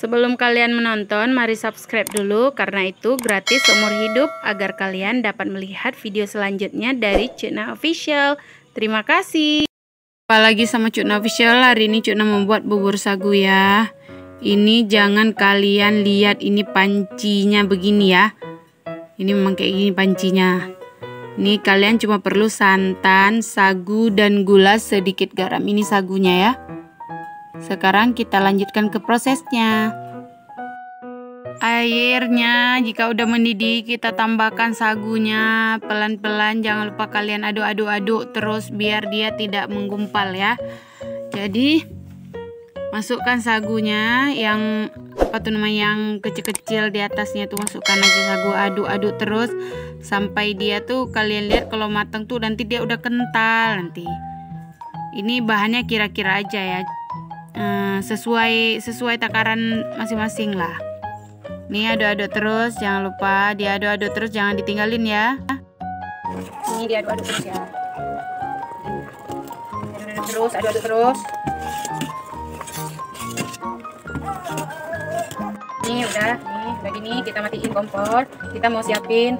Sebelum kalian menonton, mari subscribe dulu karena itu gratis seumur hidup agar kalian dapat melihat video selanjutnya dari Cukna Official. Terima kasih. Apalagi sama Cukna Official, hari ini Cukna membuat bubur sagu ya. Ini jangan kalian lihat ini pancinya begini ya. Ini memang kayak gini pancinya. Ini kalian cuma perlu santan, sagu, dan gula, sedikit garam. Ini sagunya ya. Sekarang kita lanjutkan ke prosesnya. Airnya jika udah mendidih kita tambahkan sagunya pelan-pelan. Jangan lupa kalian aduk-aduk terus biar dia tidak menggumpal ya. Jadi masukkan sagunya yang yang kecil-kecil di atasnya tuh, masukkan aja sagu, aduk-aduk terus sampai dia tuh kalian lihat kalau matang tuh nanti dia udah kental nanti. Ini bahannya kira-kira aja ya. Sesuai takaran masing-masing lah. Nih aduk-aduk terus, jangan lupa diaduk-aduk terus, jangan ditinggalin ya. Ini diaduk-aduk terus ya. Aduk-aduk terus. Ini udah gini, kita matiin kompor. Kita mau siapin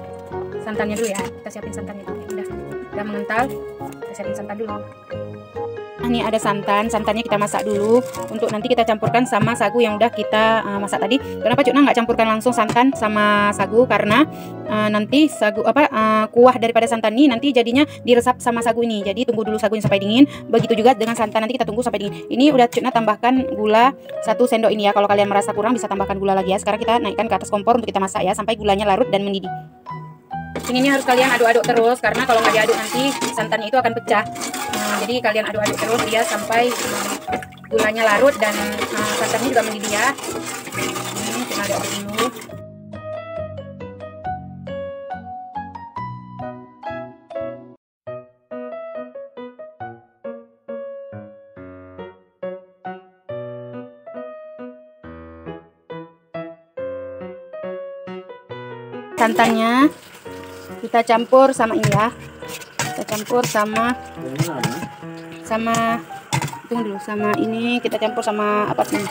santannya dulu ya. Kita siapin santannya dulu. Udah mengental. Kita siapin santan dulu. Ini ada santannya kita masak dulu untuk nanti kita campurkan sama sagu yang udah kita masak tadi. Kenapa Cukna nggak campurkan langsung santan sama sagu? Karena nanti sagu kuah daripada santan ini nanti jadinya diresap sama sagu ini. Jadi tunggu dulu sagunya sampai dingin. Begitu juga dengan santan, nanti kita tunggu sampai dingin. Ini udah Cukna tambahkan gula 1 sendok ini ya. Kalau kalian merasa kurang bisa tambahkan gula lagi ya. Sekarang kita naikkan ke atas kompor untuk kita masak ya sampai gulanya larut dan mendidih. Ini harus kalian aduk-aduk terus karena kalau nggak diaduk nanti santannya itu akan pecah. Jadi kalian aduk-aduk terus dia sampai gulanya larut dan santannya juga mendidih ya. Ini kita aduk dulu. Santannya kita campur sama ini ya. Kita campur sama tunggu dulu, sama ini kita campur sama apa sih?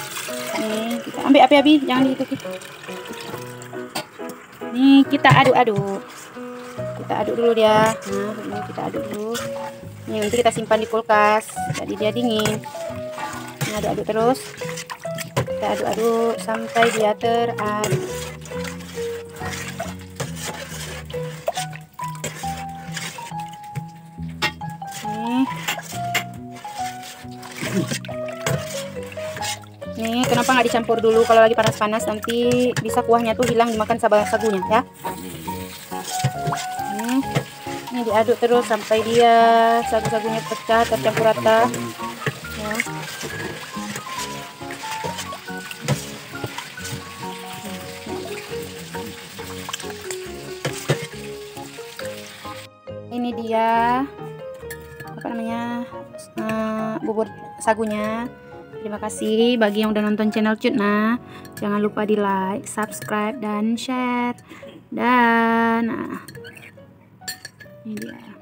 Ini kita ambil api-api, jangan diikuti. Nih kita aduk-aduk. Kita aduk dulu dia. Nah, ini kita aduk dulu. Ini nanti kita simpan di kulkas, jadi dia dingin. Ini aduk-aduk terus. Kita aduk-aduk sampai dia teraduk. Nih kenapa nggak dicampur dulu kalau lagi panas-panas, nanti bisa kuahnya tuh hilang dimakan sama sagunya ya. Ini diaduk terus sampai dia sagu-sagunya pecah, tercampur rata ya. Ini dia bubur sagunya. Terima kasih bagi yang udah nonton channel Cukna. Jangan lupa di like, subscribe, dan share. Dan ini dia.